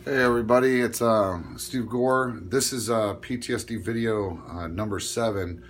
Hey everybody, it's Steve Gore. This is PTSD video number 7,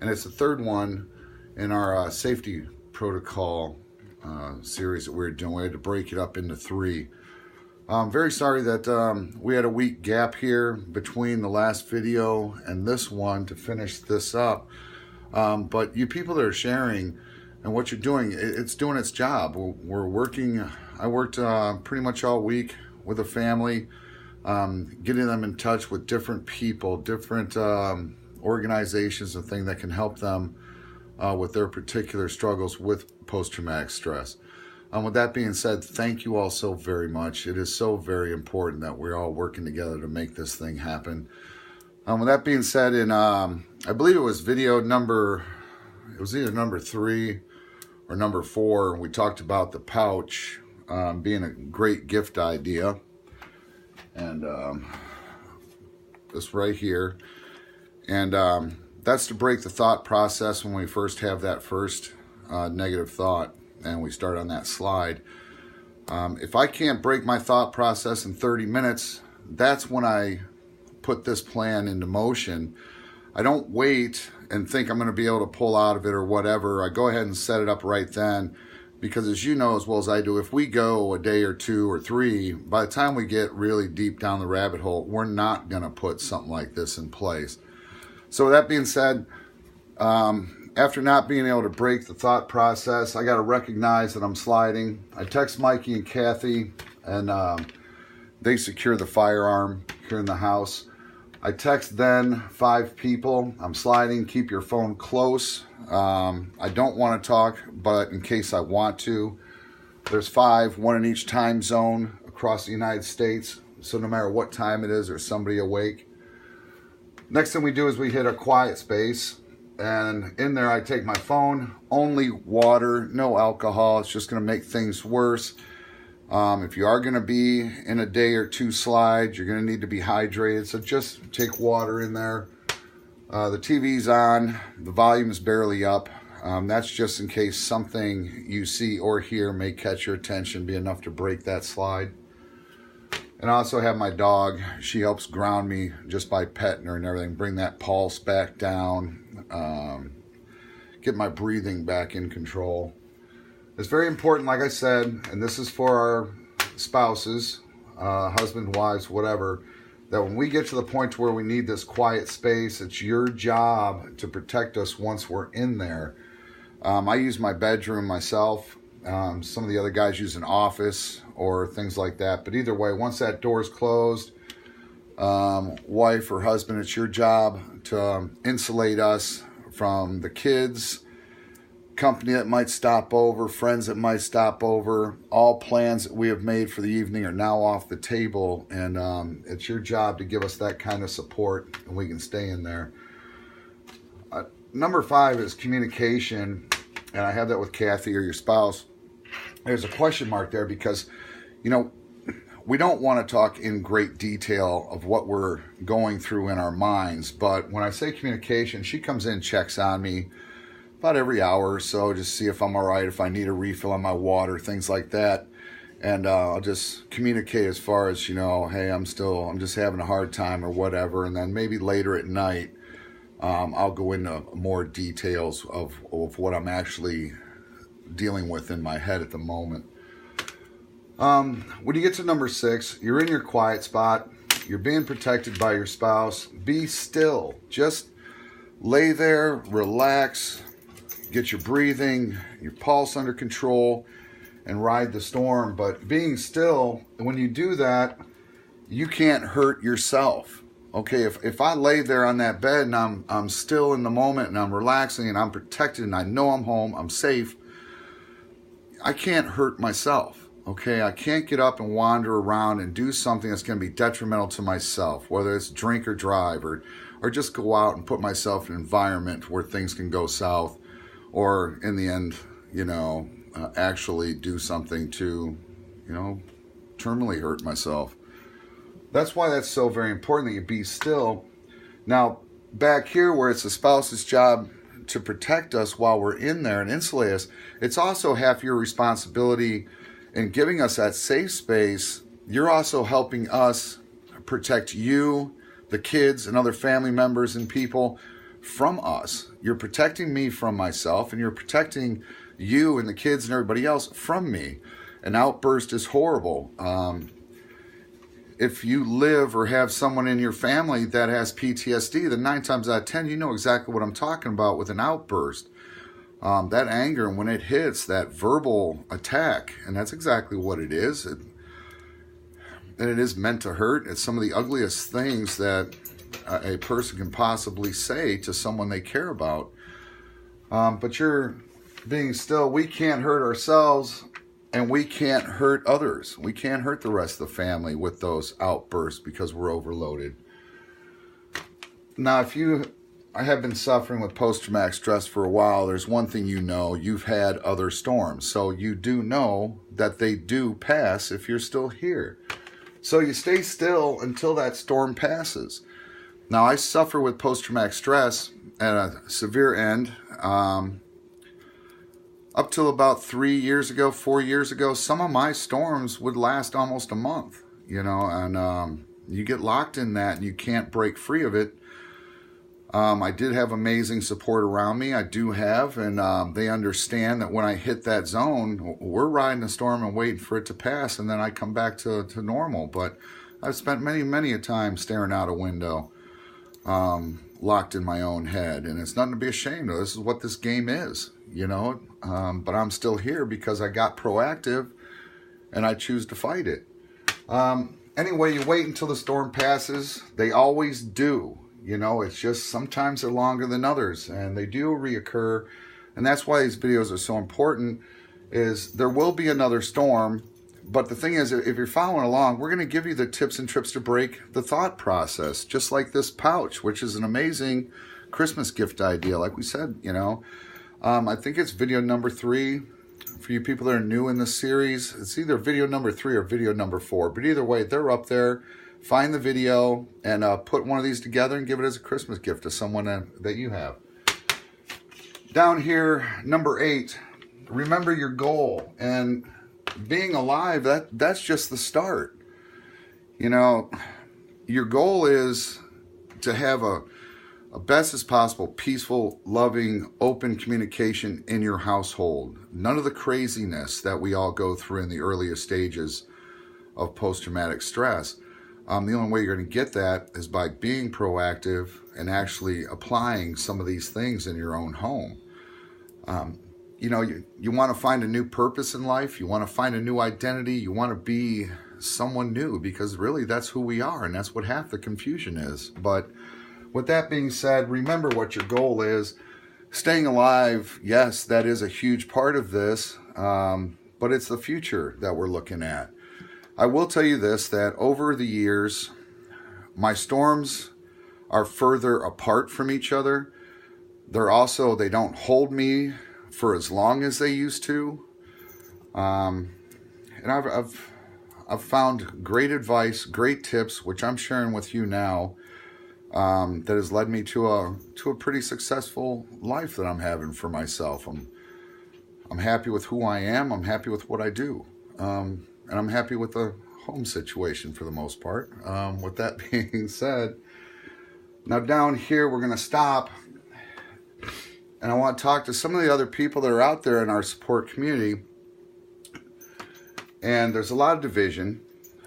and it's the third one in our safety protocol series that we're doing. We had to break it up into 3. I'm very sorry that we had a week gap here between the last video and this one to finish this up. But you people that are sharing and what you're doing, it's doing its job. We're working. I worked pretty much all week with a family, getting them in touch with different people, different organizations and things that can help them with their particular struggles with post-traumatic stress. With that being said, thank you all so very much. It is so very important that we're all working together to make this thing happen. With that being said, in I believe it was video number, it was either number 3 or number 4, we talked about the pouch being a great gift idea, and this right here, and that's to break the thought process when we first have that first negative thought, and we start on that slide. If I can't break my thought process in 30 minutes, that's when I put this plan into motion. I don't wait and think I'm going to be able to pull out of it or whatever. I go ahead and set it up right then. Because as you know as well as I do, if we go a day or 2 or 3, by the time we get really deep down the rabbit hole, we're not going to put something like this in place. So with that being said, after not being able to break the thought process, I got to recognize that I'm sliding. I text Mikey and Kathy, and they secure the firearm here in the house. I text then 5 people. I'm sliding. Keep your phone close. I don't want to talk, but in case I want to, there's 5, 1 in each time zone across the United States. So no matter what time it is, there's somebody awake. Next thing we do is we hit a quiet space, and in there I take my phone, only water, no alcohol. It's just going to make things worse. If you are going to be in a day or 2 slide, you're going to need to be hydrated. So just take water in there. The TV's on. The volume is barely up. That's just in case something you see or hear may catch your attention, be enough to break that slide. And I also have my dog. She helps ground me just by petting her and everything. Bring that pulse back down. Get my breathing back in control. It's very important, like I said, and this is for our spouses, husband, wives, whatever, that when we get to the point where we need this quiet space, it's your job to protect us once we're in there. I use my bedroom myself. Some of the other guys use an office or things like that. But either way, once that door's closed, wife or husband, it's your job to insulate us from the kids, company that might stop over, friends that might stop over. All plans that we have made for the evening are now off the table, and it's your job to give us that kind of support, and we can stay in there. Number 5 is communication, and I have that with Kathy or your spouse. There's a question mark there because, you know, we don't want to talk in great detail of what we're going through in our minds, but when I say communication, she comes in, checks on me about every hour or so, just see if I'm all right, if I need a refill on my water, things like that. And I'll just communicate as far as, you know, hey, I'm just having a hard time or whatever. And then maybe later at night, I'll go into more details of what I'm actually dealing with in my head at the moment. When you get to number 6, you're in your quiet spot. You're being protected by your spouse. Be still. Just lay there, relax. Get your breathing, your pulse under control, and ride the storm. But being still, when you do that, you can't hurt yourself. Okay, if I lay there on that bed and I'm still in the moment and I'm relaxing and I'm protected and I know I'm home, I'm safe, I can't hurt myself. Okay, I can't get up and wander around and do something that's going to be detrimental to myself, whether it's drink or drive or just go out and put myself in an environment where things can go south. Or in the end, you know, actually do something to, you know, terminally hurt myself. That's why that's so very important that you be still. Now, back here where it's the spouse's job to protect us while we're in there and insulate us, it's also half your responsibility in giving us that safe space you're also helping us protect you, the kids, and other family members and people from us. You're protecting me from myself, and you're protecting you and the kids and everybody else from me. An outburst is horrible. If you live or have someone in your family that has PTSD, then 9 times out of 10, you know exactly what I'm talking about with an outburst. That anger, and when it hits, that verbal attack, and that's exactly what it is. And it is meant to hurt. It's some of the ugliest things that a person can possibly say to someone they care about. But you're being still, we can't hurt ourselves, and we can't hurt others. We can't hurt the rest of the family with those outbursts because we're overloaded. Now, if you have been suffering with post-traumatic stress for a while, there's one thing you know: you've had other storms. So you do know that they do pass if you're still here. So you stay still until that storm passes. Now, I suffer with post-traumatic stress at a severe end. Up till about 3 years ago, 4 years ago, some of my storms would last almost a month, and you get locked in that and you can't break free of it. I did have amazing support around me. I do have, and they understand that when I hit that zone, we're riding the storm and waiting for it to pass, and then I come back to normal. But I've spent many a time staring out a window, locked in my own head, and it's nothing to be ashamed of. This is what this game is, but I'm still here because I got proactive and I choose to fight it. Anyway, you wait until the storm passes. They always do. It's just sometimes they're longer than others, and they do reoccur. And that's why these videos are so important, is there will be another storm. But the thing is, if you're following along, we're going to give you the tips and trips to break the thought process, just like this pouch, which is an amazing Christmas gift idea. Like we said, I think it's video number 3. For you people that are new in this series, it's either video number 3 or video number 4. But either way, they're up there. Find the video and put one of these together and give it as a Christmas gift to someone that you have. Down here, number 8, remember your goal. And being alive, that's just the start. Your goal is to have a best as possible, peaceful, loving, open communication in your household. None of the craziness that we all go through in the earliest stages of post-traumatic stress. The only way you're going to get that is by being proactive and actually applying some of these things in your own home. You want to find a new purpose in life. You want to find a new identity. You want to be someone new, because really that's who we are, and that's what half the confusion is. But with that being said, remember what your goal is. Staying alive, yes, that is a huge part of this, but it's the future that we're looking at. I will tell you this, that over the years, my storms are further apart from each other. They don't hold me for as long as they used to. And I've found great advice, great tips, which I'm sharing with you now, that has led me to a pretty successful life that I'm having for myself. I'm happy with who I am. I'm happy with what I do. And I'm happy with the home situation for the most part. With that being said, now down here we're going to stop. And I want to talk to some of the other people that are out there in our support community. And there's a lot of division.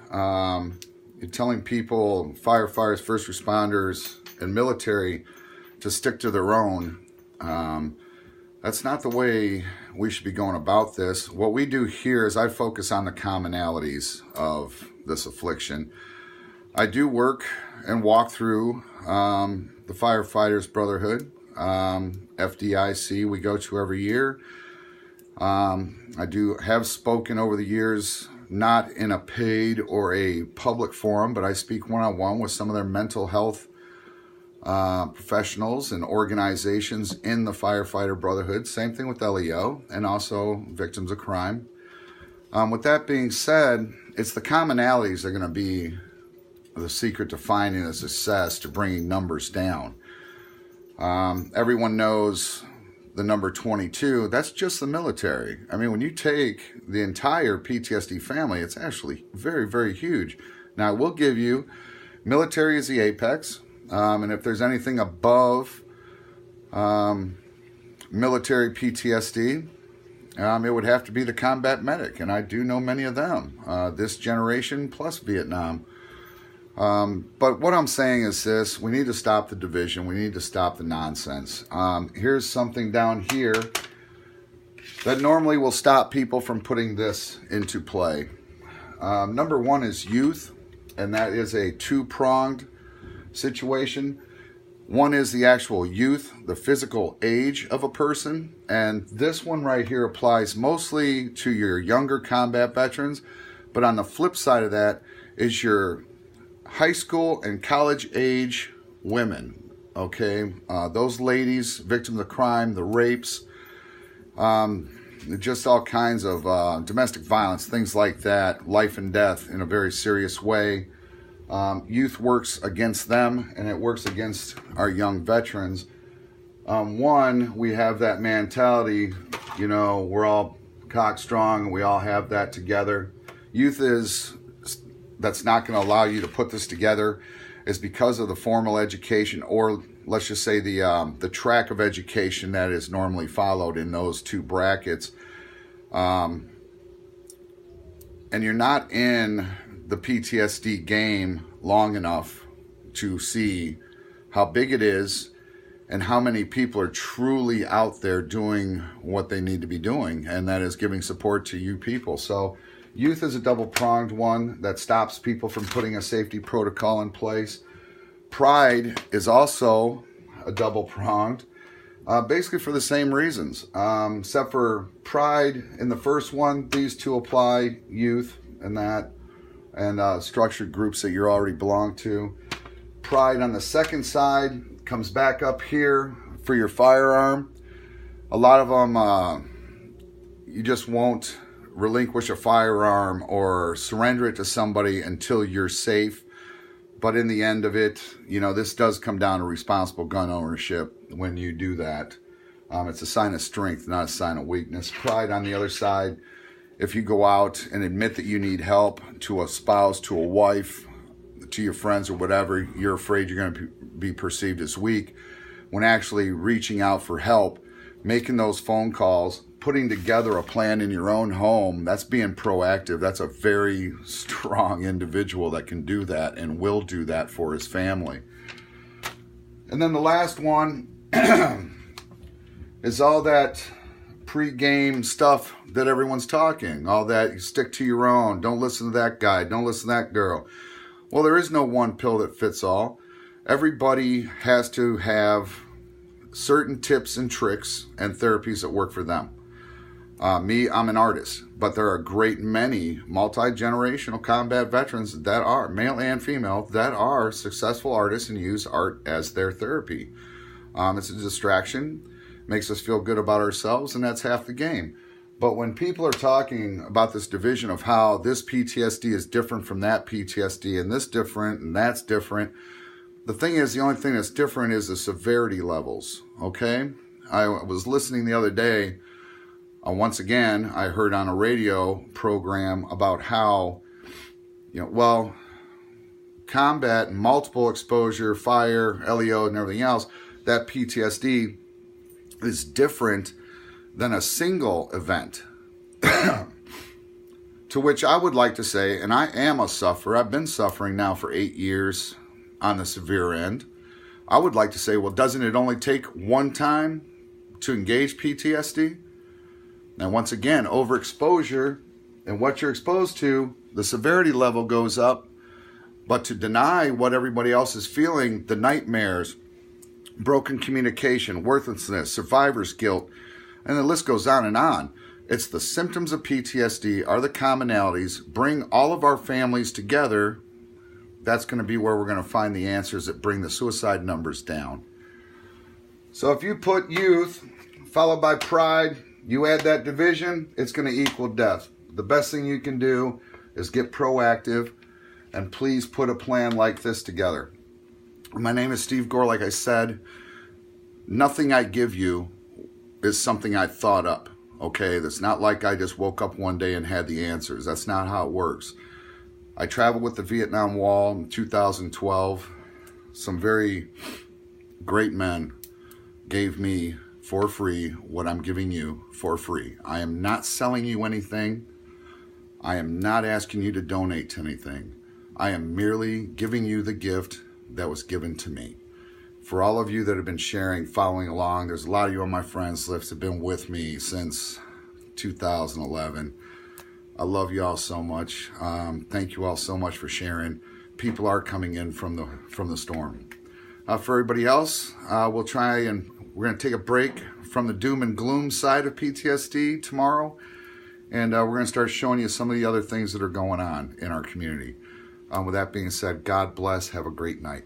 You're telling people, firefighters, first responders, and military to stick to their own. That's not the way we should be going about this. What we do here is I focus on the commonalities of this affliction. I do work and walk through the Firefighters Brotherhood, FDIC, we go to every year. I have spoken over the years, not in a paid or a public forum, but I speak one-on-one with some of their mental health professionals and organizations in the Firefighter Brotherhood. Same thing with LEO and also victims of crime. With that being said, it's the commonalities that are going to be the secret to finding a success, to bringing numbers down. Everyone knows the number 22, that's just the military. I mean, when you take the entire PTSD family, it's actually very, very huge. Now, I will give you, military is the apex, and if there's anything above military PTSD, it would have to be the combat medic, and I do know many of them, this generation plus Vietnam. But what I'm saying is this: we need to stop the division. We need to stop the nonsense. Here's something down here that normally will stop people from putting this into play. Number one is youth, and that is a two-pronged situation. One is the actual youth, the physical age of a person, and this one right here applies mostly to your younger combat veterans, but on the flip side of that is your high school and college age women, okay? Those ladies, victims of crime, the rapes, just all kinds of domestic violence, things like that, life and death in a very serious way. Youth works against them, and it works against our young veterans. One, we have that mentality, you know, we're all cock strong, and we all have that together. Youth that's not going to allow you to put this together is because of the formal education, or let's just say the track of education that is normally followed in those two brackets. And you're not in the PTSD game long enough to see how big it is and how many people are truly out there doing what they need to be doing, and that is giving support to you people. So youth is a double-pronged one that stops people from putting a safety protocol in place. Pride is also a double-pronged, basically for the same reasons. Except for pride in the first one, these two apply, youth and that, and structured groups that you already belong to. Pride on the second side comes back up here for your firearm. A lot of them, you just won't relinquish a firearm or surrender it to somebody until you're safe. But in the end of it, you know, this does come down to responsible gun ownership when you do that. It's a sign of strength, not a sign of weakness. Pride on the other side, if you go out and admit that you need help to a spouse, to a wife, to your friends or whatever, you're afraid you're going to be perceived as weak. When actually reaching out for help, making those phone calls, putting together a plan in your own home, that's being proactive. That's a very strong individual that can do that and will do that for his family. And then the last one is all that pre-game stuff that everyone's talking. All that, you stick to your own, don't listen to that guy, don't listen to that girl. Well, there is no one pill that fits all. Everybody has to have certain tips and tricks and therapies that work for them. Me, I'm an artist, but there are a great many multi-generational combat veterans that are, male and female, that are successful artists and use art as their therapy. It's a distraction, makes us feel good about ourselves, and that's half the game. But when people are talking about this division of how this PTSD is different from that PTSD, and this different, and that's different, the thing is, the only thing that's different is the severity levels, okay? I was listening the other day, once again, I heard on a radio program about how, combat, multiple exposure, fire, LEO, and everything else, that PTSD is different than a single event. To which I would like to say, and I am a sufferer, I've been suffering now for 8 years on the severe end. I would like to say, well, doesn't it only take one time to engage PTSD? Now, once again, overexposure and what you're exposed to, the severity level goes up. But to deny what everybody else is feeling, the nightmares, broken communication, worthlessness, survivor's guilt, and the list goes on and on. It's the symptoms of PTSD are the commonalities. Bring all of our families together. That's going to be where we're going to find the answers that bring the suicide numbers down. So if you put youth followed by pride, you add that division, it's going to equal death. The best thing you can do is get proactive and please put a plan like this together. My name is Steve Gore. Like I said, nothing I give you is something I thought up. Okay, that's not like I just woke up one day and had the answers. That's not how it works. I traveled with the Vietnam Wall in 2012. Some very great men gave me for free what I'm giving you for free. I am not selling you anything. I am not asking you to donate to anything. I am merely giving you the gift that was given to me. For all of you that have been sharing, following along, there's a lot of you on my friends list have been with me since 2011. I love you all so much. Thank you all so much for sharing. People are coming in from the storm. For everybody else, we're going to take a break from the doom and gloom side of PTSD tomorrow, and we're going to start showing you some of the other things that are going on in our community. With that being said, God bless. Have a great night.